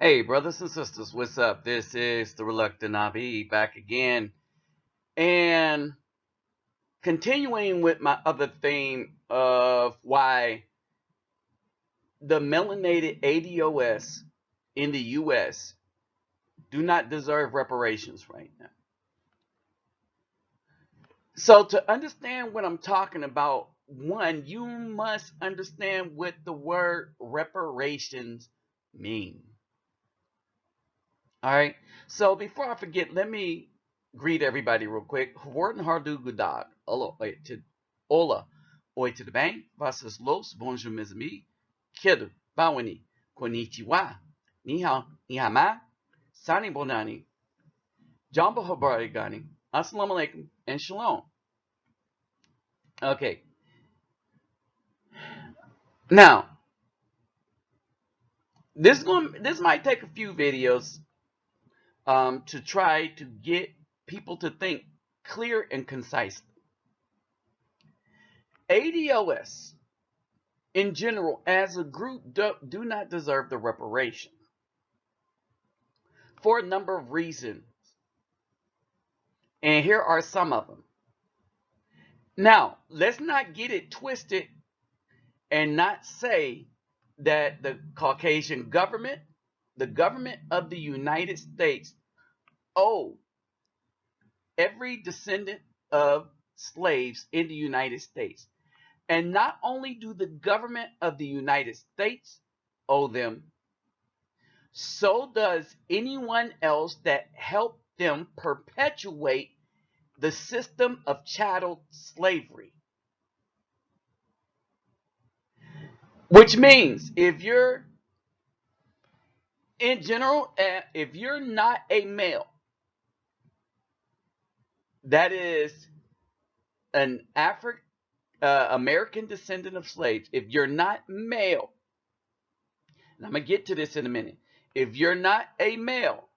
Hey, brothers and sisters, what's up? This is the Reluctant Nabi back again. And continuing with my other theme of why the melanated ADOS in the U.S. do not deserve reparations right now. So, to understand what I'm talking about, one, you must understand what the word reparations mean. All right. So before I forget, let me greet everybody real quick. Horton Hardu Gudag. Ola. Oi to the bank. Vasas los. Bonjour mes amis. Kidu. Bawani. Konnichiwa. Ni hao. Ni hama. Sani bonani. Jamba habarigani. Assalamu alaikum. And shalom. Okay. Now, this might take a few videos to try to get people to think clear and concise. ADOS in general as a group do not deserve the reparation for a number of reasons, and here are some of them. Now, let's not get it twisted and not say that the Caucasian government, the government of the United States, owe every descendant of slaves in the United States. And not only do the government of the United States owe them, so does anyone else that helped them perpetuate the system of chattel slavery. Which means if you're in general, if you're not a male that is an American descendant of slaves, if you're not male, and I'm going to get to this in a minute, if you're not a male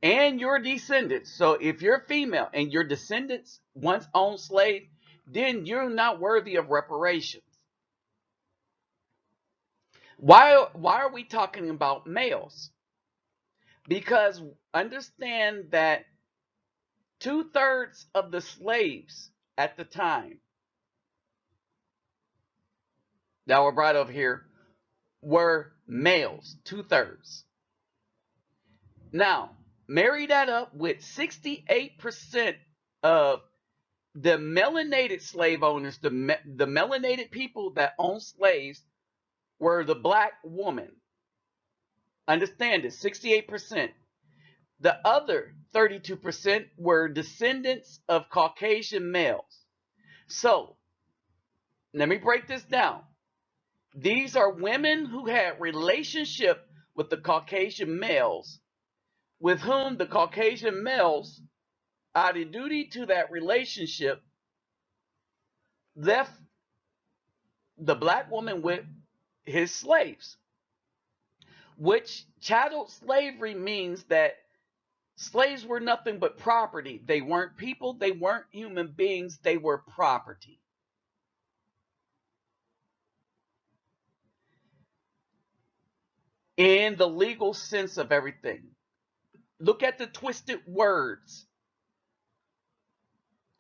and your descendants, so if you're female and your descendants once owned slaves, then you're not worthy of reparations. Why are we talking about males? Because understand that 2/3 of the slaves at the time that were brought over here were males, 2/3. Now, marry that up with 68% of the melanated slave owners, the melanated people that owned slaves were the black woman. Understand this, 68%. The other 32% were descendants of Caucasian males. So, let me break this down. These are women who had relationship with the Caucasian males, with whom the Caucasian males, out of duty to that relationship, left the black woman with his slaves. Which chattel slavery means that slaves were nothing but property. They weren't people, they weren't human beings, they were property. In the legal sense of everything. Look at the twisted words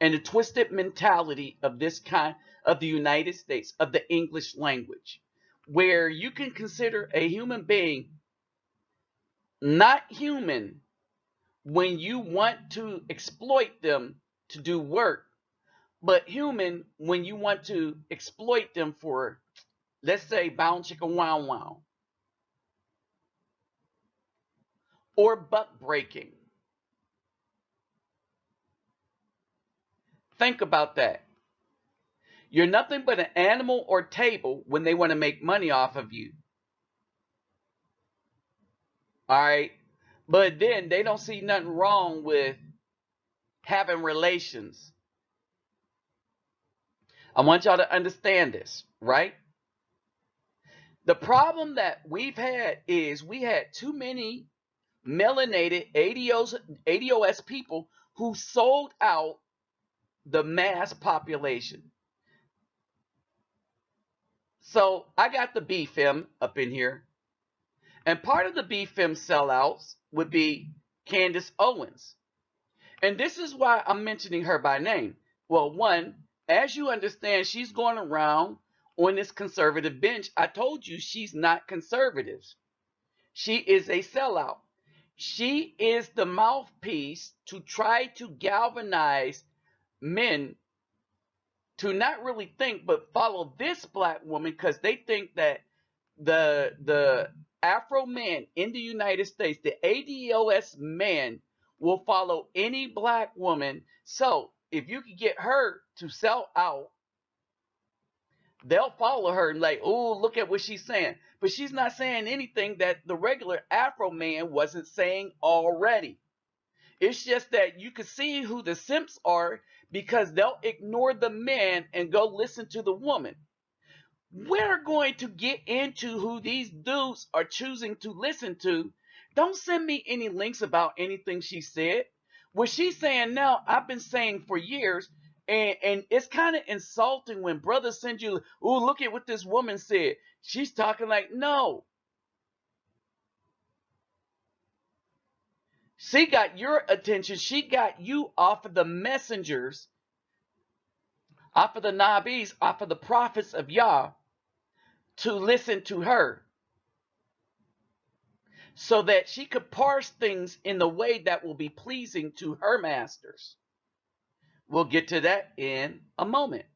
and the twisted mentality of this kind of the United States, of the English language, where you can consider a human being not human when you want to exploit them to do work, but human when you want to exploit them for, let's say, bound chicken wow wow or buck breaking. Think about that. You're nothing but an animal or table when they want to make money off of you. All right. But then they don't see nothing wrong with having relations. I want y'all to understand this, right? The problem that we've had is we had too many melanated ADOS people who sold out the mass population. So I got the BFM up in here. And part of the BFM sellouts would be Candace Owens. And this is why I'm mentioning her by name. Well, one, as you understand, she's going around on this conservative bench. I told you she's not conservative. She is a sellout. She is the mouthpiece to try to galvanize men to not really think but follow this black woman, because they think that the Afro man in the United States, the ADOS man, will follow any black woman. So if you could get her to sell out, they'll follow her and like, oh, look at what she's saying. But she's not saying anything that the regular Afro man wasn't saying already. It's just that you can see who the simps are because they'll ignore the man and go listen to the woman. We're going to get into who these dudes are choosing to listen to. Don't send me any links about anything she said. What she's saying now, I've been saying for years, and it's kind of insulting when brothers send you, oh, look at what this woman said. She's talking like, no. She got your attention. She got you off of the messengers, off of the Nabis, off of the prophets of Yah to listen to her so that she could parse things in the way that will be pleasing to her masters. We'll get to that in a moment.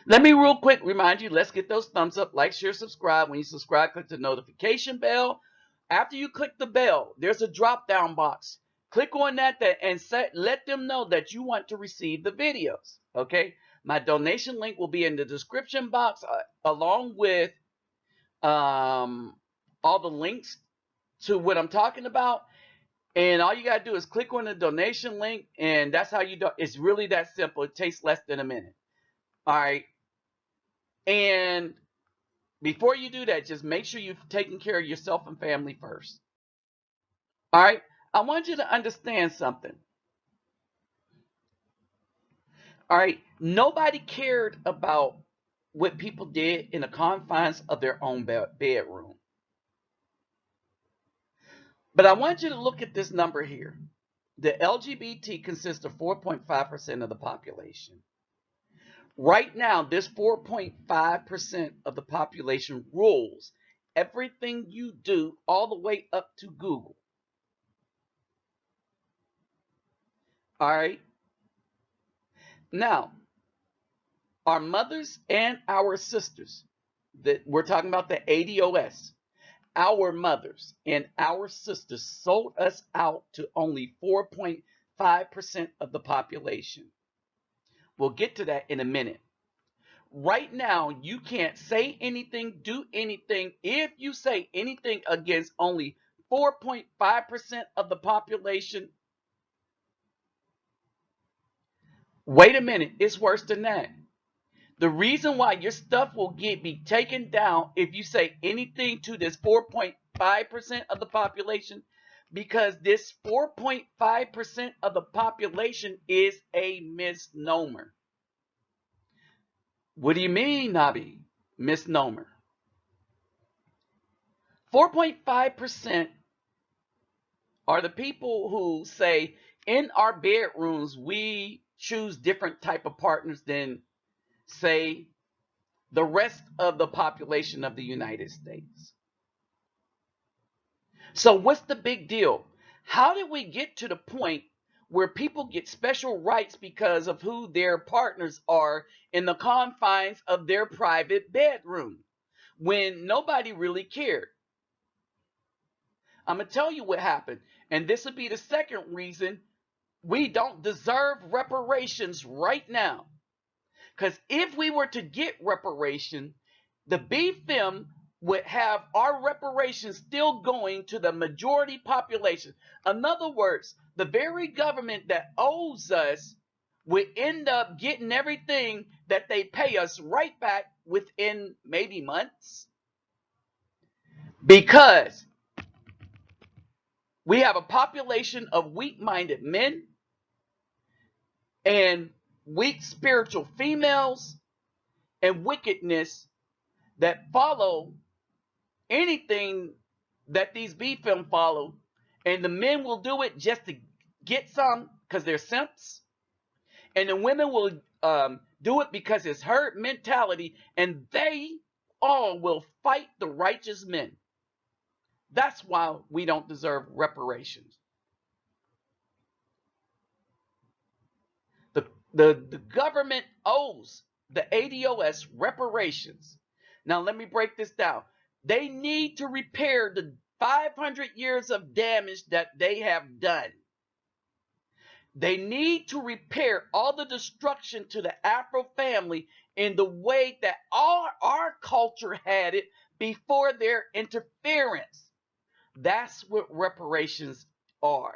Let me real quick remind you, let's get those thumbs up, like, share, subscribe. When you subscribe, click the notification bell. After you click the bell, there's a drop down box. Click on that and let them know that you want to receive the videos. Okay, my donation link will be in the description box along with all the links to what I'm talking about. And all you got to do is click on the donation link, and that's how you do it. It's really that simple. It takes less than a minute. All right. And before you do that, just make sure you've taken care of yourself and family first. All right. I want you to understand something. All right. Nobody cared about what people did in the confines of their own bedroom. But I want you to look at this number here. The LGBT consists of 4.5% of the population. Right now, this 4.5% of the population rules everything you do all the way up to Google. All right. Now, our mothers and our sisters, that we're talking about the ADOS, our mothers and our sisters sold us out to only 4.5% of the population. We'll get to that in a minute. Right now, you can't say anything, do anything. If you say anything against only 4.5% of the population, wait a minute, it's worse than that. The reason why your stuff will be taken down if you say anything to this 4.5% of the population, because this 4.5% of the population is a misnomer. What do you mean, Nabi? Misnomer. 4.5% are the people who say, in our bedrooms, we choose different type of partners than, say, the rest of the population of the United States. So what's the big deal? How did we get to the point where people get special rights because of who their partners are in the confines of their private bedroom when nobody really cared? I'm going to tell you what happened. And this would be the second reason we don't deserve reparations right now. Because if we were to get reparation, the BFM would have our reparations still going to the majority population. In other words, the very government that owes us would end up getting everything that they pay us right back within maybe months. Because we have a population of weak-minded men and weak spiritual females and wickedness that follow anything that these B film follow, and the men will do it just to get some because they're simps, and the women will do it because it's herd mentality, and they all will fight the righteous men. That's why we don't deserve reparations. The government owes the ADOS reparations. Now let me break this down. They need to repair the 500 years of damage that they have done. They need to repair all the destruction to the Afro family in the way that our culture had it before their interference. That's what reparations are.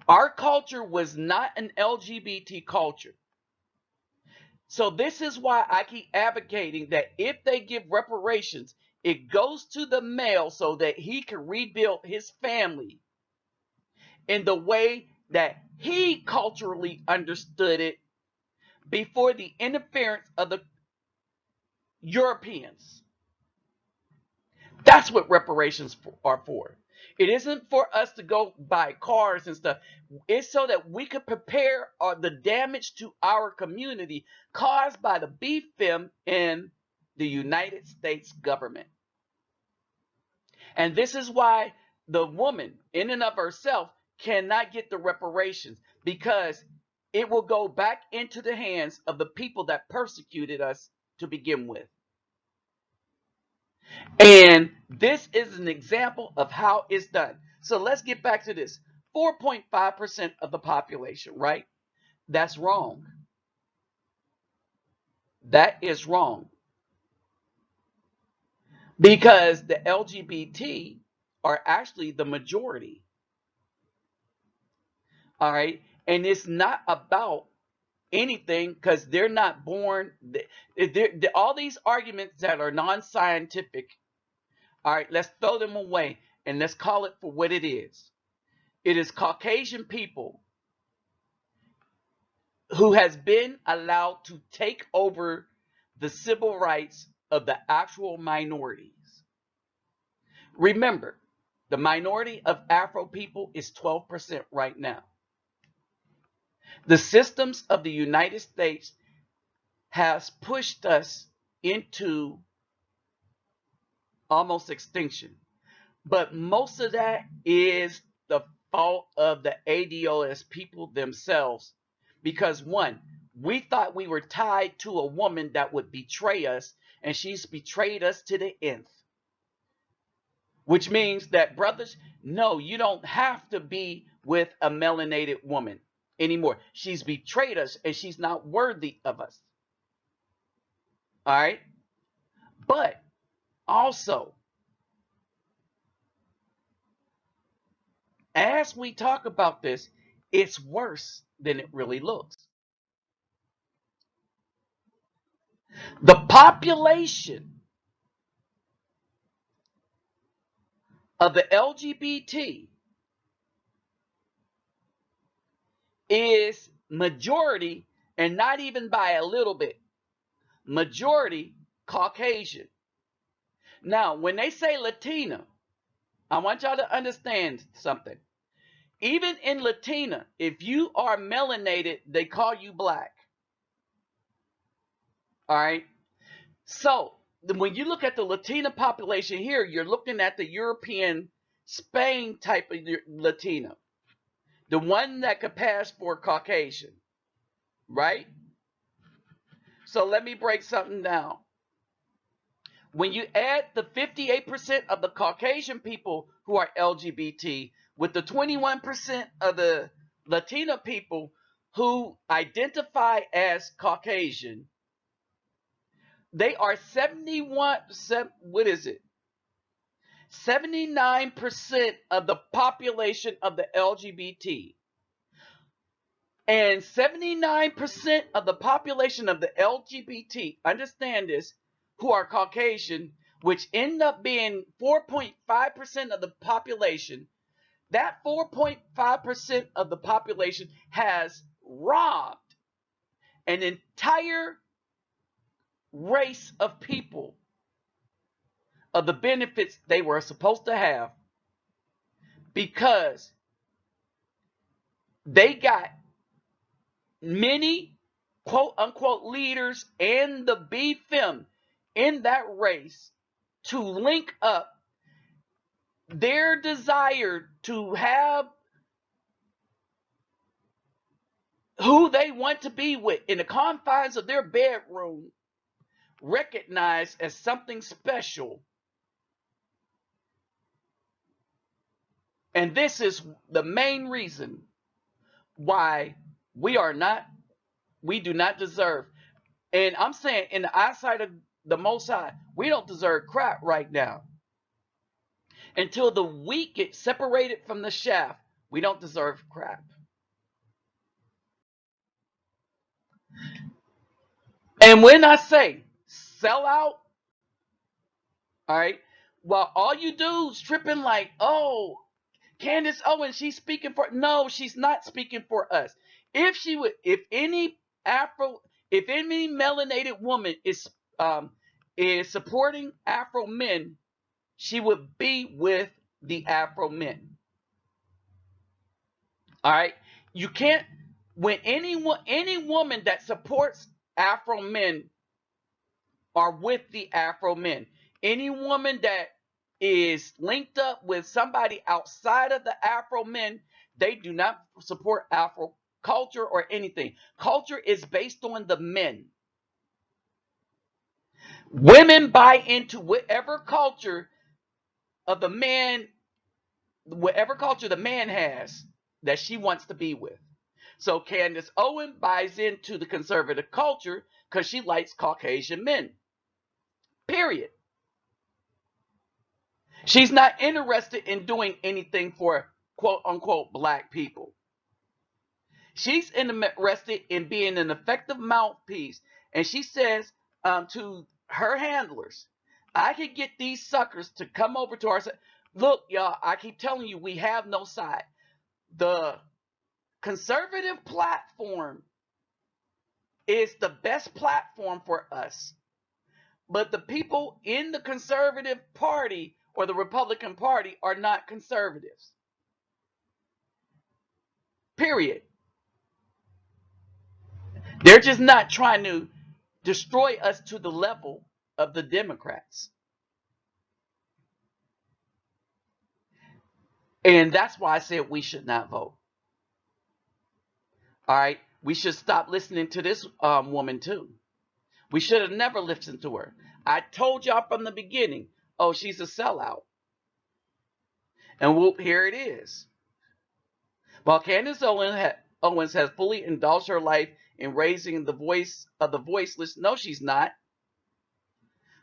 Our culture was not an LGBT culture. So this is why I keep advocating that if they give reparations, it goes to the male so that he can rebuild his family in the way that he culturally understood it before the interference of the Europeans. That's what reparations are for. It isn't for us to go buy cars and stuff. It's so that we could prepare the damage to our community caused by the BFIM and the United States government. And this is why the woman, in and of herself, cannot get the reparations, because it will go back into the hands of the people that persecuted us to begin with. And this is an example of how it's done. So let's get back to this. 4.5% of the population, right? That's wrong. That is wrong. Because the LGBT are actually the majority. All right. And it's not about anything because they're not born. All these arguments that are non-scientific, all right, let's throw them away and let's call it for what it is. It is Caucasian people who has been allowed to take over the civil rights of the actual minorities. Remember, the minority of Afro people is 12% right now. The systems of the United States has pushed us into almost extinction. But most of that is the fault of the ADOS people themselves. Because one, we thought we were tied to a woman that would betray us, and she's betrayed us to the nth. Which means that, brothers, no, you don't have to be with a melanated woman anymore. She's betrayed us, and she's not worthy of us. All right? But also, as we talk about this, it's worse than it really looks. The population of the LGBT is majority, and not even by a little bit, majority Caucasian. Now, when they say Latina, I want y'all to understand something. Even in Latina, if you are melanated, they call you black. All right. So when you look at the Latina population here, you're looking at the European Spain type of Latina, the one that could pass for Caucasian, right? So let me break something down. When you add the 58% of the Caucasian people who are LGBT with the 21% of the Latina people who identify as Caucasian, they are 79% of the population of the LGBT. And 79% of the population of the LGBT, understand this, who are Caucasian, which end up being 4.5% of the population, that 4.5% of the population has robbed an entire race of people of the benefits they were supposed to have because they got many quote unquote leaders and the BFM in that race to link up their desire to have who they want to be with in the confines of their bedroom recognized as something special. And this is the main reason why we do not deserve. And I'm saying, in the eyesight of the Most High, we don't deserve crap right now. Until the wheat gets separated from the chaff, we don't deserve crap. And when I say sell out, all right, well, all you dudes tripping like, oh, Candace Owens, she's speaking for. No, she's not speaking for us. If she would, if any melanated woman is supporting Afro men, she would be with the Afro men. All right, you can't when any woman that supports Afro men are with the Afro men. Any woman that is linked up with somebody outside of the Afro men, they do not support Afro culture or anything. Culture is based on the men. Women buy into whatever culture of the man, whatever culture the man has that she wants to be with. So Candace Owen buys into the conservative culture because she likes Caucasian men. Period. She's not interested in doing anything for quote unquote black people. She's interested in being an effective mouthpiece. And she says to her handlers, I could get these suckers to come over to our side. Look, y'all, I keep telling you, we have no side. The conservative platform is the best platform for us. But the people in the conservative party or the Republican Party are not conservatives. Period. They're just not trying to destroy us to the level of the Democrats. And that's why I said we should not vote. All right. We should stop listening to this woman too. We should have never listened to her. I told y'all from the beginning, oh, she's a sellout. And whoop, here it is. While Candace Owens has fully indulged her life in raising the voice of the voiceless, no, she's not,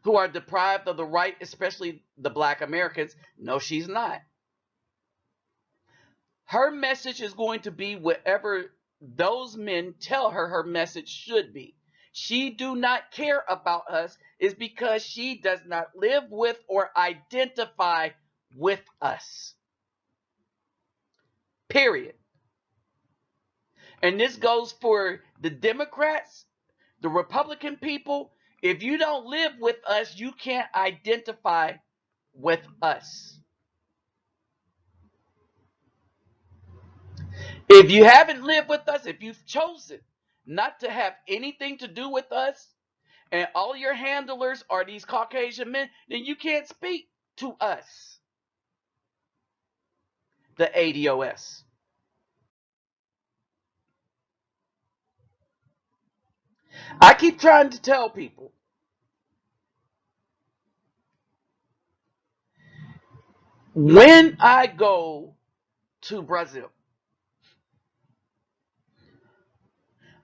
who are deprived of the right, especially the black Americans, no, she's not. Her message is going to be whatever those men tell her her message should be. She do not care about us is because she does not live with or identify with us. Period. And this goes for the Democrats, the Republican people. If you don't live with us, you can't identify with us. If you haven't lived with us, if you've chosen not to have anything to do with us, and all your handlers are these Caucasian men, then you can't speak to us, the ADOS. I keep trying to tell people, when I go to Brazil,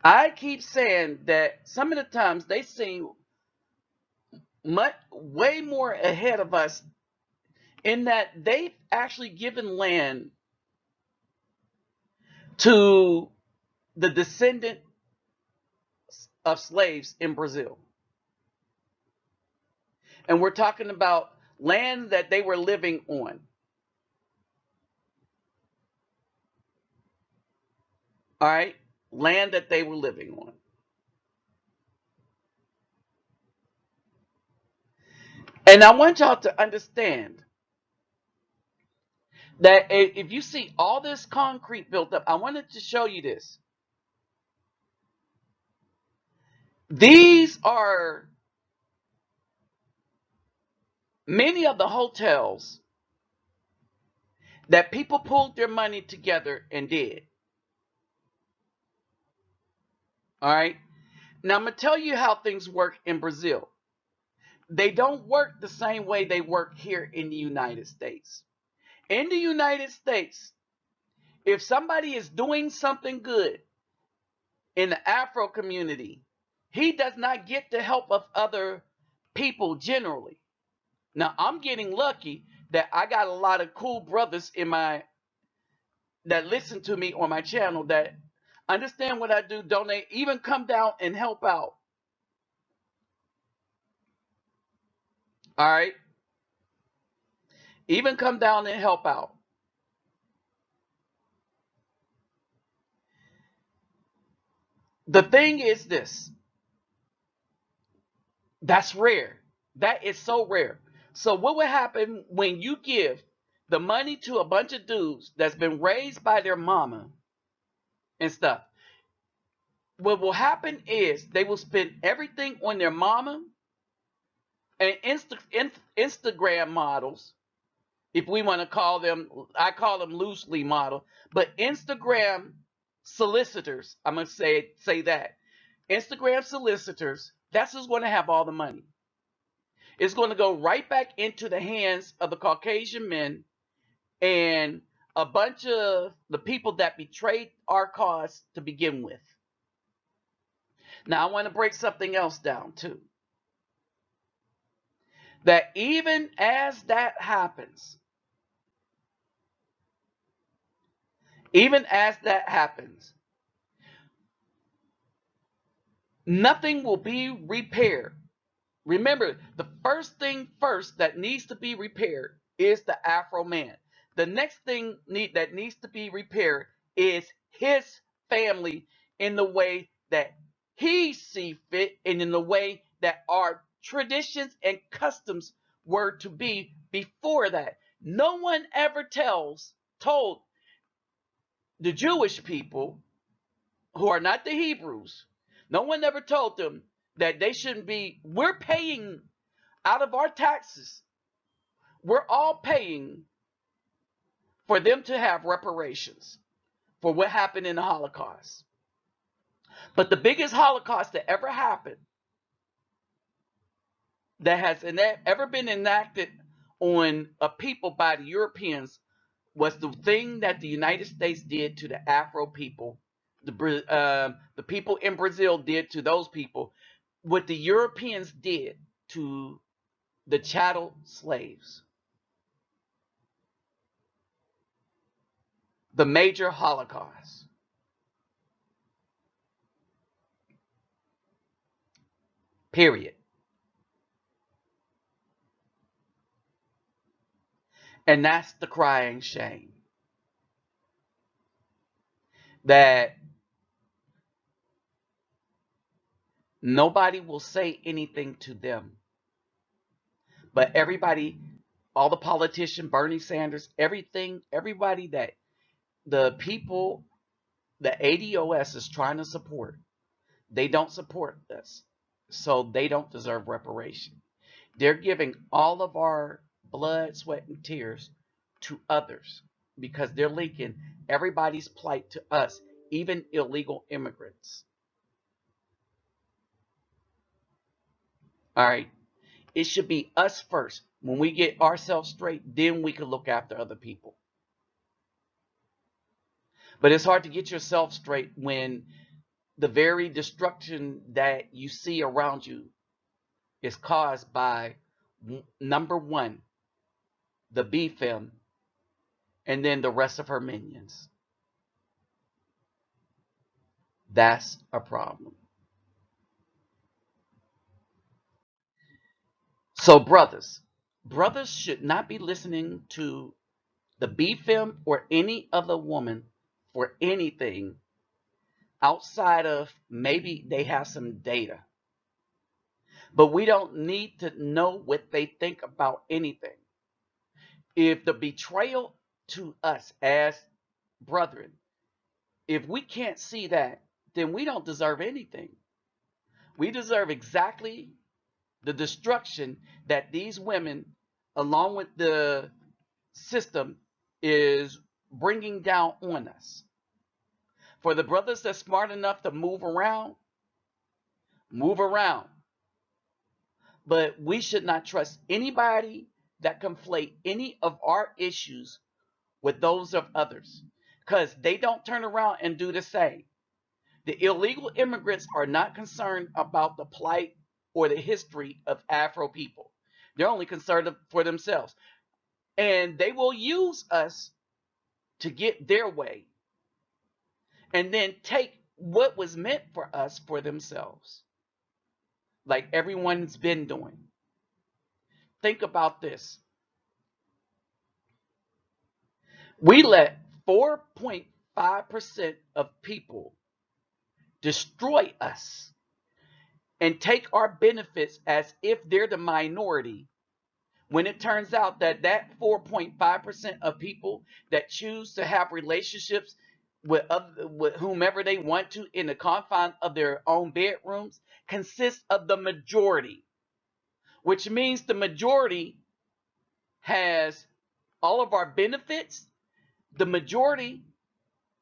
I keep saying that some of the times they seem way more ahead of us in that they've actually given land to the descendant of slaves in Brazil. And we're talking about land that they were living on. All right? Land that they were living on. And I want y'all to understand that if you see all this concrete built up, I wanted to show you this. These are many of the hotels that people pulled their money together and did. All right. Now I'm going to tell you how things work in Brazil. They don't work the same way they work here in the United States. In the United States, if somebody is doing something good in the Afro community, he does not get the help of other people generally. Now, I'm getting lucky that I got a lot of cool brothers in my that listen to me on my channel that understand what I do, donate, even come down and help out. All right? Even come down and help out. The thing is this. That's rare. That is so rare. So what would happen when you give the money to a bunch of dudes that's been raised by their mama and stuff? What will happen is they will spend everything on their mama and Instagram models, if we want to call them. I call them loosely model, but Instagram solicitors. I'm gonna say that Instagram solicitors. That's who's going to have all the money. It's going to go right back into the hands of the Caucasian men and a bunch of the people that betrayed our cause to begin with. Now, I want to break something else down too. That even as that happens, nothing will be repaired. Remember, the first thing first that needs to be repaired is the Afro man. The next thing that needs to be repaired is his family in the way that he see fit and in the way that our traditions and customs were to be before that. No one ever told the Jewish people who are not the Hebrews, no one ever told them that they shouldn't be, we're paying out of our taxes, we're all paying for them to have reparations for what happened in the Holocaust. But the biggest Holocaust that ever happened, that has ever been enacted on a people by the Europeans, was the thing that the United States did to the Afro people. The people in Brazil did to those people what the Europeans did to the chattel slaves. The major Holocaust. Period. And that's the crying shame. That nobody will say anything to them. But everybody, all the politicians, Bernie Sanders, everybody that the people, the ADOS is trying to support, they don't support us. So they don't deserve reparation. They're giving all of our blood, sweat, and tears to others because they're linking everybody's plight to us, even illegal immigrants. All right. It should be us first. When we get ourselves straight, then we can look after other people. But it's hard to get yourself straight when the very destruction that you see around you is caused by, number one, the BFM, and then the rest of her minions. That's a problem. So brothers should not be listening to the BFM or any other woman for anything outside of maybe they have some data. But we don't need to know what they think about anything. If the betrayal to us as brethren, if we can't see that, then we don't deserve anything. We deserve exactly the destruction that these women, along with the system, is bringing down on us. For the brothers that's smart enough to move around, move around. But we should not trust anybody that conflate any of our issues with those of others, because they don't turn around and do the same. The illegal immigrants are not concerned about the plight or the history of Afro people. They're only concerned for themselves. And they will use us to get their way and then take what was meant for us for themselves, like everyone's been doing. Think about this. We let 4.5% of people destroy us and take our benefits as if they're the minority, when it turns out that 4.5% of people that choose to have relationships with whomever they want to in the confines of their own bedrooms consists of the majority, which means the majority has all of our benefits. The majority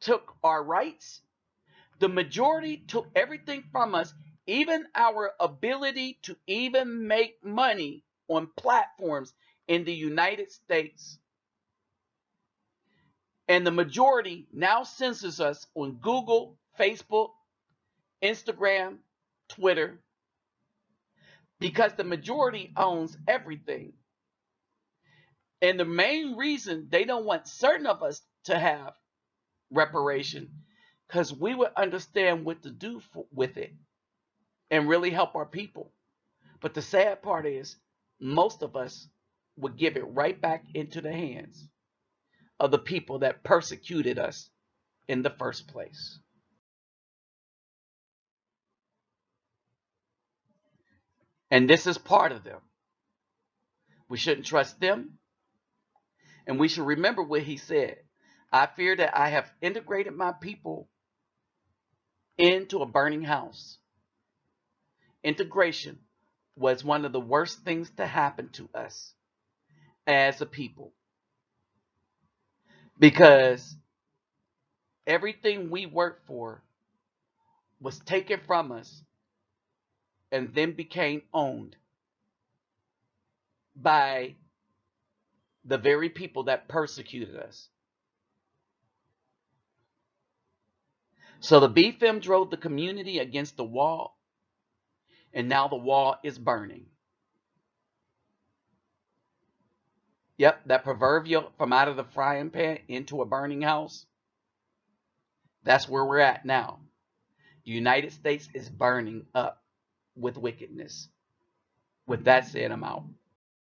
took our rights. The majority took everything from us, even our ability to even make money on platforms in the United States. And the majority now censors us on Google, Facebook, Instagram, Twitter, because the majority owns everything. And the main reason they don't want certain of us to have reparation, because we would understand what to do with it and really help our people. But the sad part is, most of us would give it right back into the hands of the people that persecuted us in the first place. And this is part of them. We shouldn't trust them. And we should remember what he said. I fear that I have integrated my people into a burning house. Integration was one of the worst things to happen to us as a people, because everything we worked for was taken from us and then became owned by the very people that persecuted us. So the BFM drove the community against the wall, and now the wall is burning. Yep, that proverbial from out of the frying pan into a burning house. That's where we're at now. The United States is burning up with wickedness. With that said, I'm out.